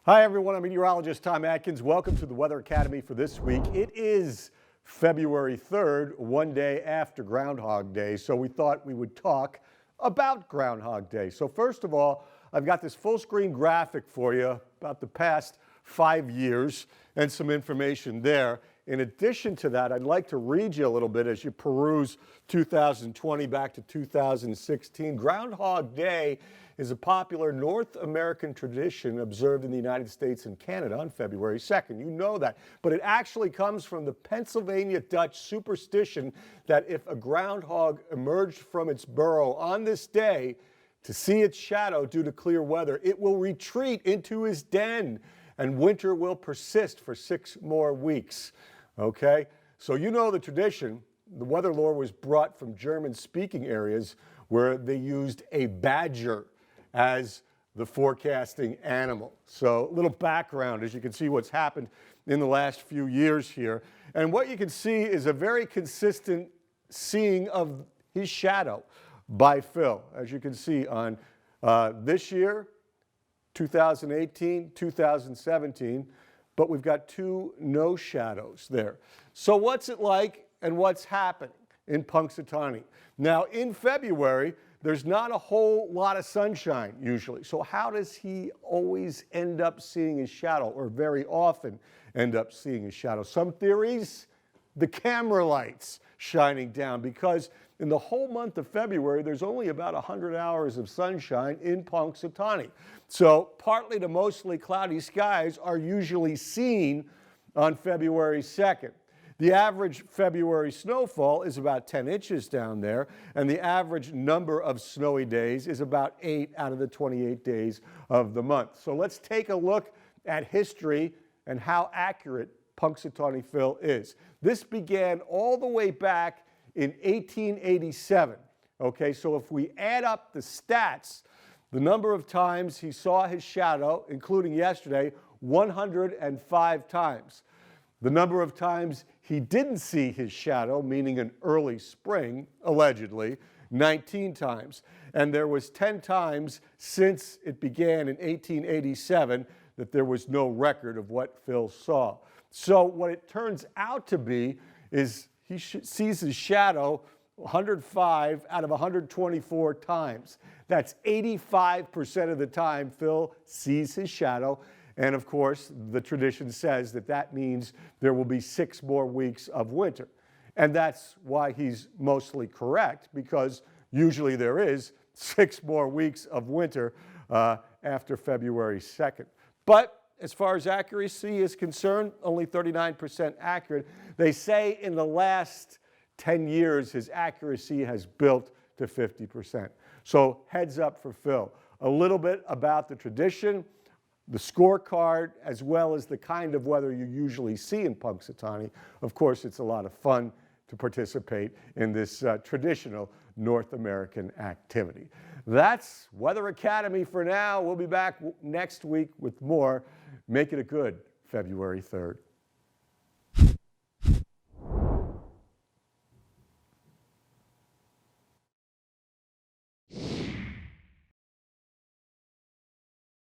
Hi everyone, I'm meteorologist Tom Atkins. Welcome to the Weather Academy for this week. It is February 3rd, one day after Groundhog Day, so we thought we would talk about Groundhog Day. So first of all, I've got this full screen graphic for you about the past 5 years and some information there. In addition to that, I'd like to read you a little bit as you peruse 2020 back to 2016. Groundhog Day is a popular North American tradition observed in the United States and Canada on February 2nd. You know that. But it actually comes from the Pennsylvania Dutch superstition that if a groundhog emerged from its burrow on this day to see its shadow due to clear weather, it will retreat into his den and winter will persist for 6 more weeks. Okay? So you know the tradition. The weather lore was brought from German-speaking areas where they used a badger as the forecasting animal. So a little background as you can see what's happened in the last few years here. And what you can see is a very consistent seeing of his shadow by Phil. As you can see on this year, 2018, 2017, but we've got 2 no shadows there. So what's it like and what's happening in Punxsutawney? Now in February, there's not a whole lot of sunshine usually. So how does he always end up seeing his shadow, or very often end up seeing his shadow? Some theories, the camera lights shining down, because in the whole month of February, there's only about 100 hours of sunshine in Punxsutawney. So partly to mostly cloudy skies are usually seen on February 2nd. The average February snowfall is about 10 inches down there, and the average number of snowy days is about 8 out of the 28 days of the month. So let's take a look at history and how accurate Punxsutawney Phil is. This began all the way back in 1887. Okay, so if we add up the stats, the number of times he saw his shadow, including yesterday, 105 times. The number of times he didn't see his shadow, meaning an early spring, allegedly, 19 times. And there was 10 times since it began in 1887 that there was no record of what Phil saw. So what it turns out to be is he sees his shadow 105 out of 124 times. That's 85% of the time Phil sees his shadow. And of course, the tradition says that that means there will be 6 more weeks of winter. And that's why he's mostly correct, because usually there is 6 more weeks of winter after February 2nd. But as far as accuracy is concerned, only 39% accurate. They say in the last 10 years, his accuracy has built to 50%. So heads up for Phil. A little bit about the tradition, the scorecard, as well as the kind of weather you usually see in Punxsutawney. Of course, it's a lot of fun to participate in this traditional North American activity. That's Weather Academy for now. We'll be back next week with more. Make it a good February 3rd.